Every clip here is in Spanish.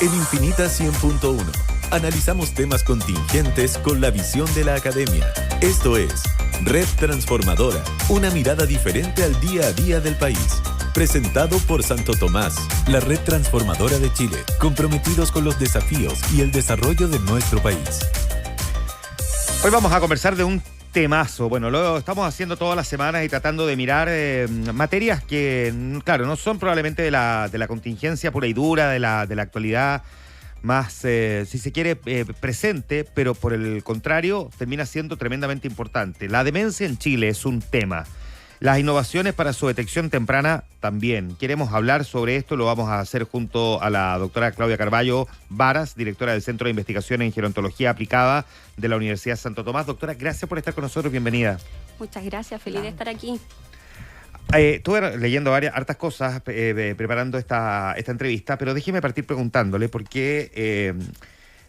En Infinita 100.1 analizamos temas contingentes con la visión de la academia. Esto es Red Transformadora, una mirada diferente al día a día del país. Presentado por Santo Tomás, la red transformadora de Chile, comprometidos con los desafíos y el desarrollo de nuestro país. Hoy vamos a conversar de un temazo. Bueno, lo estamos haciendo todas las semanas y tratando de mirar materias que, claro, no son probablemente de la contingencia pura y dura, de la actualidad más, si se quiere, presente, pero por el contrario, termina siendo tremendamente importante. La demencia en Chile es un tema. Las innovaciones para su detección temprana también. Queremos hablar sobre esto, lo vamos a hacer junto a la doctora Claudia Carballo Varas, directora del Centro de Investigación en Gerontología Aplicada de la Universidad Santo Tomás. Doctora, gracias por estar con nosotros, bienvenida. Muchas gracias, feliz de estar aquí. Estuve leyendo hartas cosas preparando esta entrevista, pero déjeme partir preguntándole porque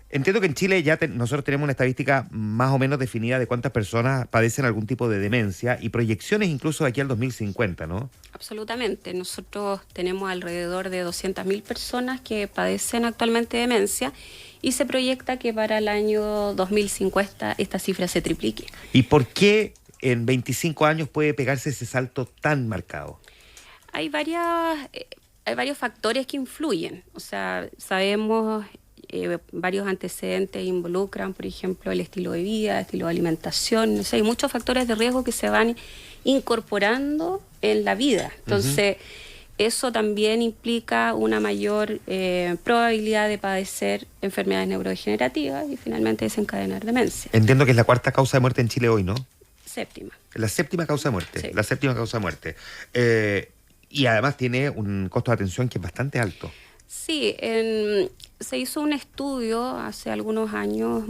entiendo que en Chile ya nosotros tenemos una estadística más o menos definida de cuántas personas padecen algún tipo de demencia y proyecciones incluso de aquí al 2050, ¿no? Absolutamente. Nosotros tenemos alrededor de 200.000 personas que padecen actualmente demencia y se proyecta que para el año 2050 esta cifra se triplique. ¿Y por qué en 25 años puede pegarse ese salto tan marcado? Hay varios factores que influyen. O sea, sabemos... varios antecedentes involucran, por ejemplo, el estilo de vida, estilo de alimentación, hay muchos factores de riesgo que se van incorporando en la vida. Entonces, eso también implica una mayor probabilidad de padecer enfermedades neurodegenerativas y finalmente desencadenar demencia. Entiendo que es la cuarta causa de muerte en Chile hoy, ¿no? Séptima. La séptima causa de muerte, Sí. la séptima causa de muerte. Y además tiene un costo de atención que es bastante alto. Sí, se hizo un estudio hace algunos años,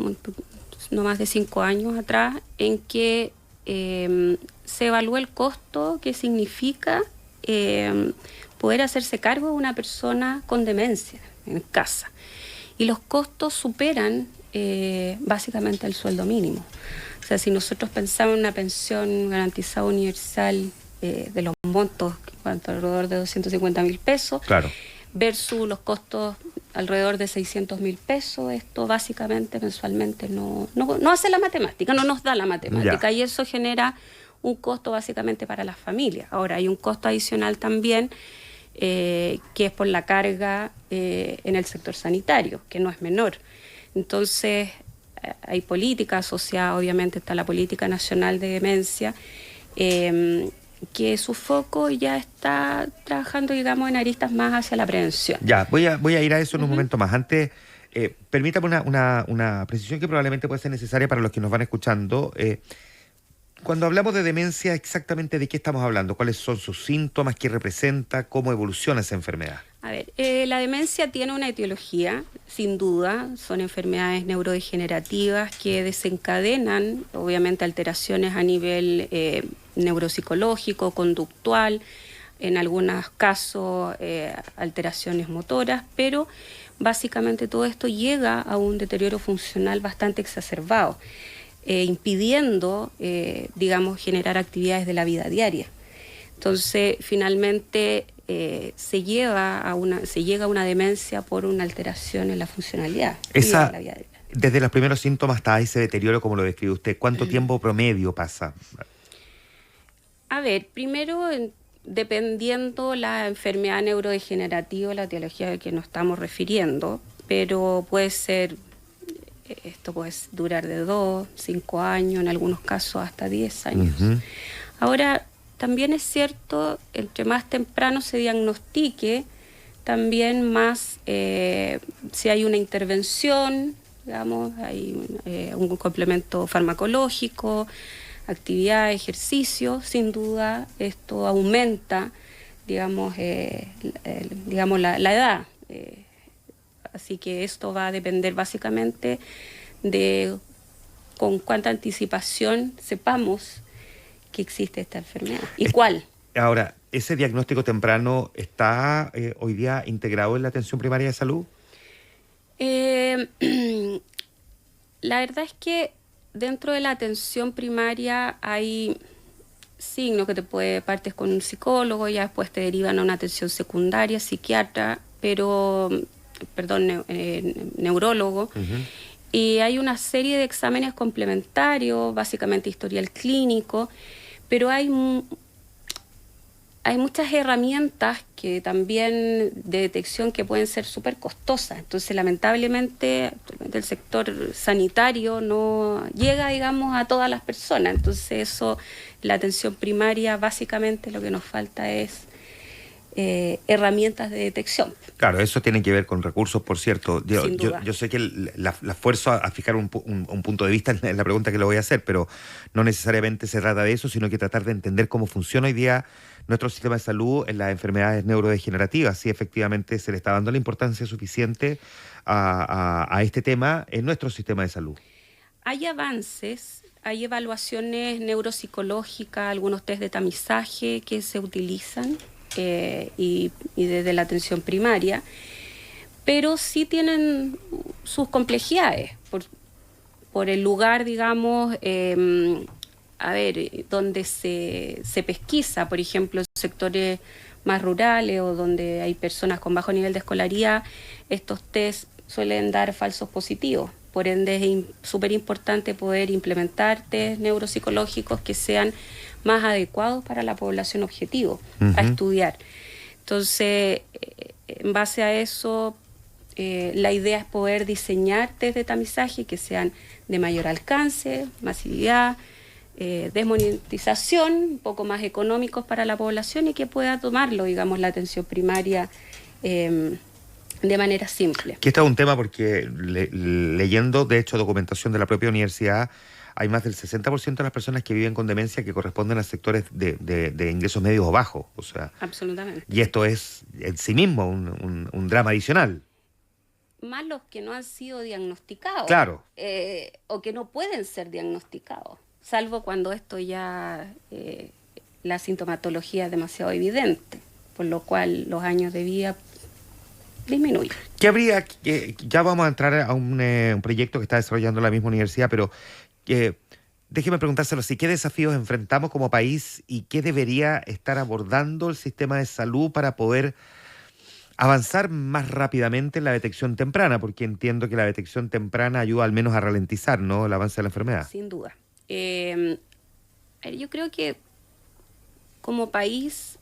no más de 5 años atrás, en que se evaluó el costo que significa poder hacerse cargo de una persona con demencia en casa. Y los costos superan básicamente el sueldo mínimo. O sea, si nosotros pensamos en una pensión garantizada universal de los montos, alrededor de 250.000 pesos, Claro. versus los costos alrededor de 600.000 pesos, esto básicamente mensualmente no hace la matemática, no nos da la matemática, y eso genera un costo básicamente para las familias. Ahora, hay un costo adicional también que es por la carga en el sector sanitario, que no es menor. Entonces, hay política asociada, obviamente está la Política Nacional de Demencia, que su foco ya está trabajando, digamos, en aristas más hacia la prevención. Ya, voy a ir a eso en un momento más. Antes, permítame una precisión que probablemente puede ser necesaria para los que nos van escuchando. Cuando hablamos de demencia, ¿exactamente de qué estamos hablando? ¿Cuáles son sus síntomas? ¿Qué representa? ¿Cómo evoluciona esa enfermedad? A ver, la demencia tiene una etiología, sin duda, son enfermedades neurodegenerativas que desencadenan, obviamente, alteraciones a nivel neuropsicológico, conductual, en algunos casos alteraciones motoras, pero básicamente todo esto llega a un deterioro funcional bastante exacerbado, impidiendo, digamos, generar actividades de la vida diaria. Entonces, finalmente se llega a una demencia por una alteración en la funcionalidad de la vida diaria. Desde los primeros síntomas hasta ese deterioro, como lo describe usted, ¿cuánto tiempo promedio pasa? A ver, primero, dependiendo la enfermedad neurodegenerativa, la etiología a la que nos estamos refiriendo, pero esto puede durar de 2, 5 años, en algunos casos hasta 10 años. Ahora, también es cierto, entre más temprano se diagnostique, también más si hay una intervención, digamos, hay un complemento farmacológico, actividad, ejercicio, sin duda esto aumenta, digamos, la edad. Así que esto va a depender básicamente de con cuánta anticipación sepamos que existe esta enfermedad y cuál. Ahora, ¿ese diagnóstico temprano está hoy día integrado en la atención primaria de salud? La verdad es que dentro de la atención primaria hay signos que partes con un psicólogo, ya después te derivan a una atención secundaria, psiquiatra, pero neurólogo. Y hay una serie de exámenes complementarios, básicamente historial clínico, pero hay muchas herramientas que también de detección que pueden ser súper costosas. Entonces, lamentablemente, actualmente el sector sanitario no llega, digamos, a todas las personas. Entonces, la atención primaria, básicamente lo que nos falta es herramientas de detección. Claro, eso tiene que ver con recursos, por cierto. Sin duda. Yo sé que la esfuerzo a fijar un punto de vista en la pregunta que le voy a hacer, pero no necesariamente se trata de eso, sino que tratar de entender cómo funciona hoy día nuestro sistema de salud en las enfermedades neurodegenerativas. Si efectivamente se le está dando la importancia suficiente a este tema en nuestro sistema de salud. Hay avances, hay evaluaciones neuropsicológicas, algunos test de tamizaje que se utilizan. Y desde la atención primaria, pero sí tienen sus complejidades por el lugar, digamos, donde se pesquisa, por ejemplo, en sectores más rurales o donde hay personas con bajo nivel de escolaridad, estos test suelen dar falsos positivos. Por ende, es súper importante poder implementar test neuropsicológicos que sean más adecuados para la población objetivo a estudiar. Entonces, en base a eso, la idea es poder diseñar test de tamizaje que sean de mayor alcance, masividad, desmonetización, un poco más económicos para la población y que pueda tomarlo, digamos, la atención primaria de manera simple. Que este es un tema porque leyendo, de hecho, documentación de la propia universidad, hay más del 60% de las personas que viven con demencia que corresponden a sectores de ingresos medios o bajos. O sea, absolutamente. Y esto es en sí mismo un drama adicional. Más los que no han sido diagnosticados. Claro. O que no pueden ser diagnosticados, salvo cuando esto ya, la sintomatología es demasiado evidente, por lo cual los años de vida disminuyen. ¿Qué habría? Ya vamos a entrar a un proyecto que está desarrollando la misma universidad, pero déjeme preguntárselo así, ¿qué desafíos enfrentamos como país y qué debería estar abordando el sistema de salud para poder avanzar más rápidamente en la detección temprana? Porque entiendo que la detección temprana ayuda al menos a ralentizar, ¿no?, el avance de la enfermedad. Sin duda. Yo creo que como país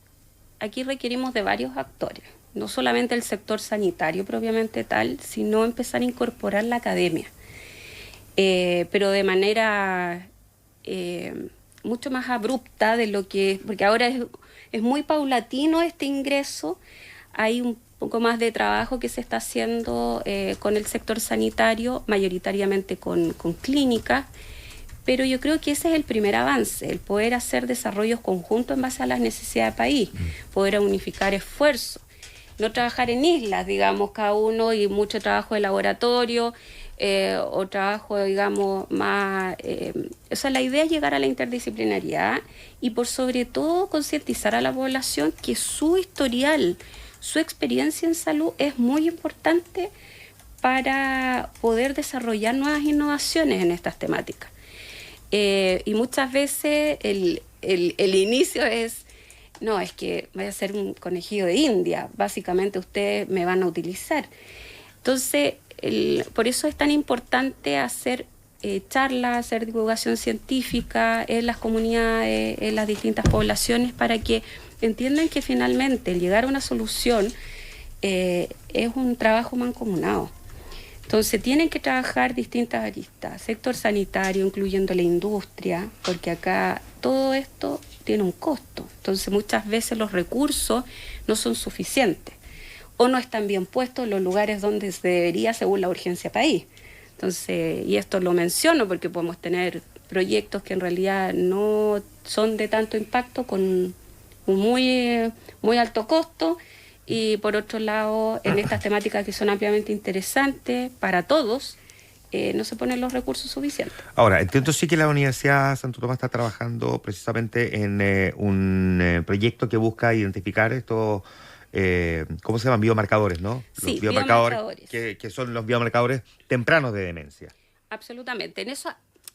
aquí requerimos de varios actores, no solamente el sector sanitario propiamente tal, sino empezar a incorporar la academia. Pero de manera mucho más abrupta de lo que... Porque ahora es muy paulatino este ingreso, hay un poco más de trabajo que se está haciendo con el sector sanitario, mayoritariamente con clínicas, pero yo creo que ese es el primer avance, el poder hacer desarrollos conjuntos en base a las necesidades del país, poder unificar esfuerzos, no trabajar en islas, digamos, cada uno, y mucho trabajo de laboratorio, o trabajo, digamos, más... o sea, la idea es llegar a la interdisciplinariedad y por sobre todo concientizar a la población que su historial, su experiencia en salud es muy importante para poder desarrollar nuevas innovaciones en estas temáticas. Y muchas veces el inicio es, no, es que voy a ser un conejillo de India, básicamente ustedes me van a utilizar. Entonces, por eso es tan importante hacer charlas, hacer divulgación científica en las comunidades, en las distintas poblaciones, para que entiendan que finalmente el llegar a una solución es un trabajo mancomunado. Entonces tienen que trabajar distintas aristas, sector sanitario, incluyendo la industria, porque acá todo esto tiene un costo. Entonces muchas veces los recursos no son suficientes o no están bien puestos en los lugares donde se debería según la urgencia país. Entonces, y esto lo menciono porque podemos tener proyectos que en realidad no son de tanto impacto con un muy alto costo, y por otro lado, en estas temáticas que son ampliamente interesantes para todos, no se ponen los recursos suficientes. Ahora, entiendo sí que la Universidad Santo Tomás está trabajando precisamente en un proyecto que busca identificar estos, ¿cómo se llaman? Biomarcadores, ¿no? Sí, los biomarcadores. biomarcadores. Que son los biomarcadores tempranos de demencia. Absolutamente. En eso,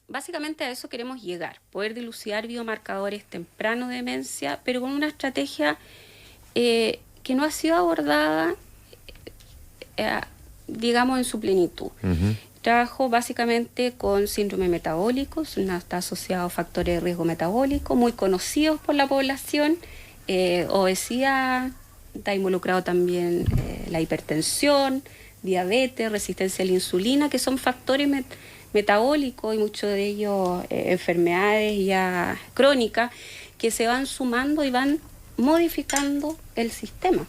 básicamente a eso queremos llegar, poder dilucidar biomarcadores tempranos de demencia, pero con una estrategia que no ha sido abordada digamos, en su plenitud. Trabajo básicamente con síndrome metabólico, está asociado a factores de riesgo metabólico muy conocidos por la población, obesidad, está involucrado también la hipertensión, diabetes, resistencia a la insulina, que son factores metabólicos y muchos de ellos enfermedades ya crónicas que se van sumando y van modificando el sistema.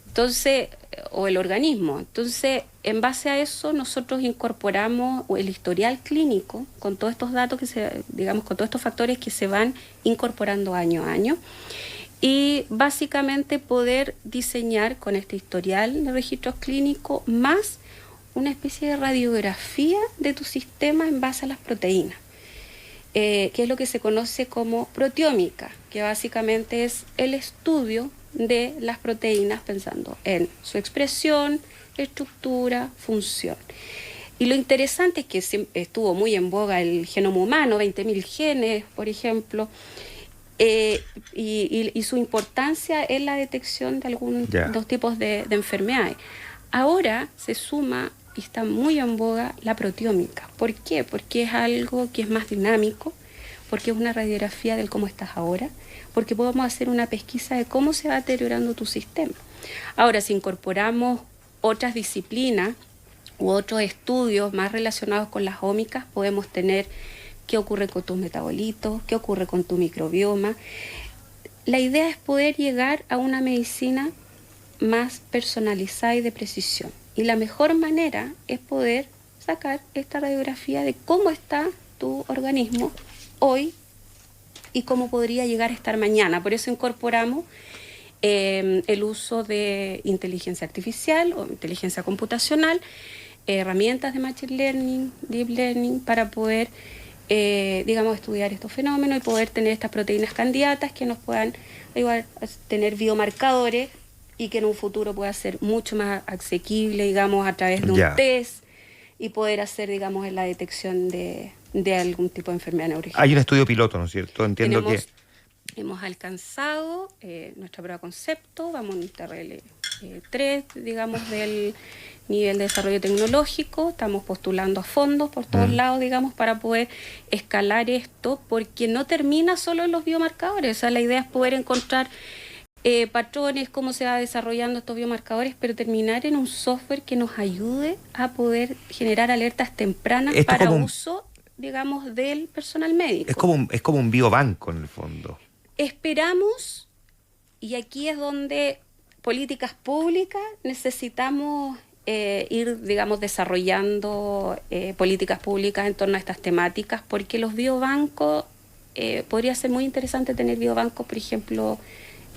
Entonces, o el organismo. Entonces, en base a eso, nosotros incorporamos el historial clínico con todos estos datos con todos estos factores que se van incorporando año a año. Y básicamente poder diseñar con este historial de registros clínicos más una especie de radiografía de tu sistema en base a las proteínas, que es lo que se conoce como proteómica, que básicamente es el estudio de las proteínas pensando en su expresión, estructura, función. Y lo interesante es que estuvo muy en boga el genoma humano, 20.000 genes, por ejemplo, y su importancia en la detección de dos tipos de enfermedades. Ahora se suma y está muy en boga la proteómica. ¿Por qué? Porque es algo que es más dinámico, porque es una radiografía del cómo estás ahora, porque podemos hacer una pesquisa de cómo se va deteriorando tu sistema. Ahora, si incorporamos otras disciplinas u otros estudios más relacionados con las ómicas, podemos tener qué ocurre con tus metabolitos, qué ocurre con tu microbioma. La idea es poder llegar a una medicina más personalizada y de precisión. Y la mejor manera es poder sacar esta radiografía de cómo está tu organismo hoy y cómo podría llegar a estar mañana. Por eso incorporamos el uso de inteligencia artificial o inteligencia computacional, herramientas de machine learning, deep learning, para poder, estudiar estos fenómenos y poder tener estas proteínas candidatas que nos puedan ayudar a tener biomarcadores y que en un futuro pueda ser mucho más asequible, digamos, a través de un test y poder hacer, digamos, la detección de algún tipo de enfermedad neurológica. Hay un estudio piloto, ¿no es cierto? Hemos alcanzado nuestra prueba concepto, vamos en TRL 3, digamos, del nivel de desarrollo tecnológico, estamos postulando a fondos por todos lados, digamos, para poder escalar esto, porque no termina solo en los biomarcadores. O sea, la idea es poder encontrar patrones, cómo se va desarrollando estos biomarcadores, pero terminar en un software que nos ayude a poder generar alertas tempranas para uso, digamos, del personal médico. Es como un biobanco en el fondo. Esperamos, y aquí es donde políticas públicas necesitamos ir, digamos, desarrollando políticas públicas en torno a estas temáticas, porque los biobancos, podría ser muy interesante tener biobancos, por ejemplo,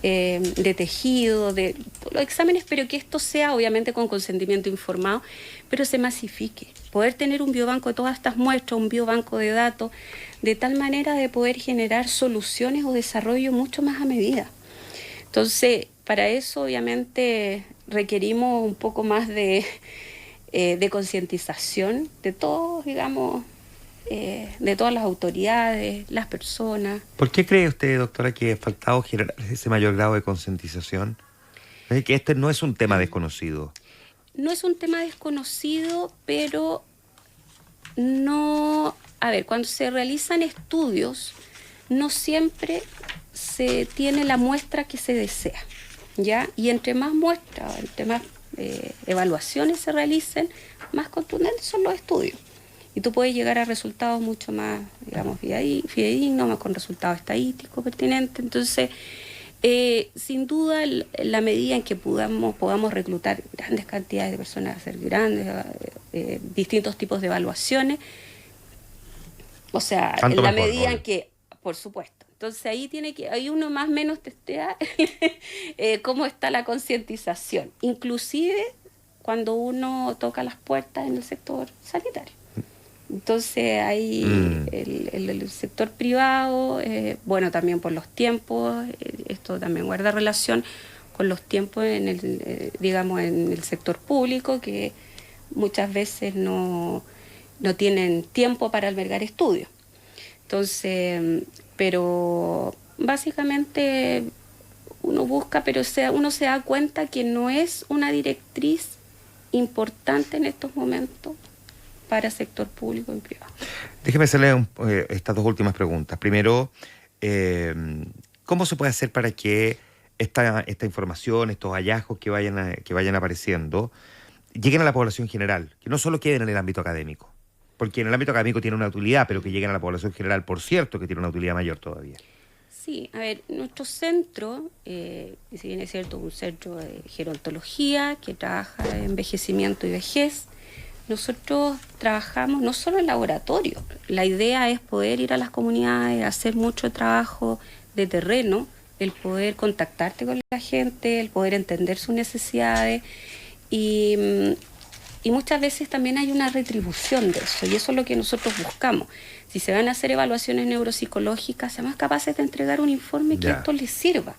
de tejido, de los exámenes, pero que esto sea obviamente con consentimiento informado, pero se masifique. Poder tener un biobanco de todas estas muestras, un biobanco de datos, de tal manera de poder generar soluciones o desarrollo mucho más a medida. Entonces, para eso obviamente requerimos un poco más de concientización de todos, digamos, de todas las autoridades, las personas. ¿Por qué cree usted, doctora, que ha faltado generar ese mayor grado de concientización? Es que este no es un tema desconocido. No es un tema desconocido, pero no... A ver, cuando se realizan estudios, no siempre se tiene la muestra que se desea, ¿ya? Y entre más muestras, entre más evaluaciones se realicen, más contundentes son los estudios. Y tú puedes llegar a resultados mucho más, digamos, fidedignos, más con resultados estadísticos pertinentes. Entonces, sin duda, la medida en que podamos reclutar grandes cantidades de personas, hacer distintos tipos de evaluaciones, o sea, en la medida en que, por supuesto. Entonces ahí uno más o menos testea cómo está la concientización, inclusive cuando uno toca las puertas en el sector sanitario. Entonces ahí el sector privado, bueno, también por los tiempos, esto también guarda relación con los tiempos en el sector público, que muchas veces no tienen tiempo para albergar estudios. Entonces, pero básicamente uno busca, pero uno se da cuenta que no es una directriz importante en estos momentos para sector público y privado. Déjeme hacerle estas dos últimas preguntas. Primero, ¿cómo se puede hacer para que esta información, estos hallazgos que vayan apareciendo, lleguen a la población general, que no solo queden en el ámbito académico? Porque en el ámbito académico tiene una utilidad, pero que lleguen a la población general, por cierto, que tiene una utilidad mayor todavía. Sí, a ver, nuestro centro, si bien es cierto, un centro de gerontología que trabaja en envejecimiento y vejez, nosotros trabajamos no solo en laboratorio. La idea es poder ir a las comunidades, hacer mucho trabajo de terreno, el poder contactarte con la gente, el poder entender sus necesidades y muchas veces también hay una retribución de eso, y eso es lo que nosotros buscamos. Si se van a hacer evaluaciones neuropsicológicas, seamos capaces de entregar un informe que esto les sirva.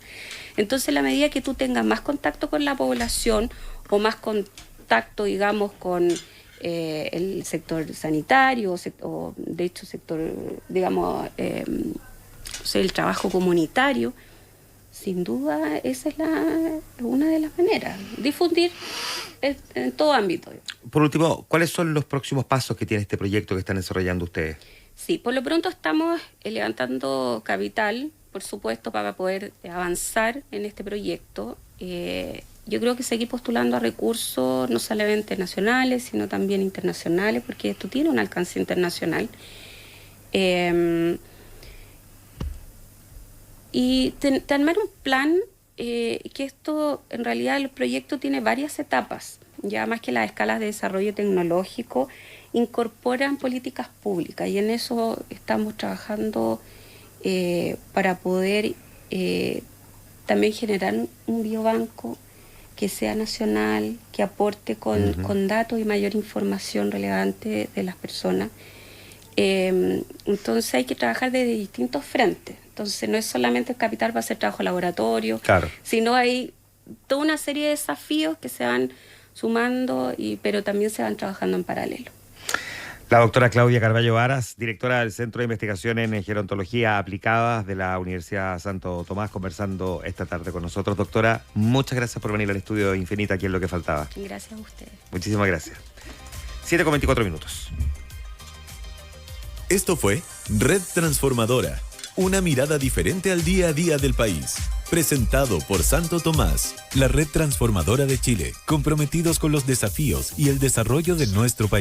Entonces, a la medida que tú tengas más contacto con la población o más contacto, digamos, con el sector sanitario o de hecho sector, digamos, el trabajo comunitario, sin duda esa es una de las maneras, difundir en todo ámbito. Por último, ¿cuáles son los próximos pasos que tiene este proyecto que están desarrollando ustedes? Sí, por lo pronto estamos levantando capital, por supuesto, para poder avanzar en este proyecto. Yo creo que seguir postulando a recursos no solamente nacionales, sino también internacionales, porque esto tiene un alcance internacional. Y armar un plan, que esto, en realidad, el proyecto tiene varias etapas, ya más que las escalas de desarrollo tecnológico, incorporan políticas públicas, y en eso estamos trabajando para poder también generar un biobanco que sea nacional, que aporte con datos y mayor información relevante de las personas. Entonces hay que trabajar desde distintos frentes. Entonces no es solamente el capital para hacer trabajo laboratorio, claro, sino hay toda una serie de desafíos que se van sumando, pero también se van trabajando en paralelo. La doctora Claudia Carballo Varas, directora del Centro de Investigación en Gerontología Aplicadas de la Universidad Santo Tomás, conversando esta tarde con nosotros. Doctora, muchas gracias por venir al estudio de Infinita, aquí en Lo que Faltaba. Gracias a ustedes. Muchísimas gracias. 7:24. Esto fue Red Transformadora, una mirada diferente al día a día del país. Presentado por Santo Tomás, la red transformadora de Chile, comprometidos con los desafíos y el desarrollo de nuestro país.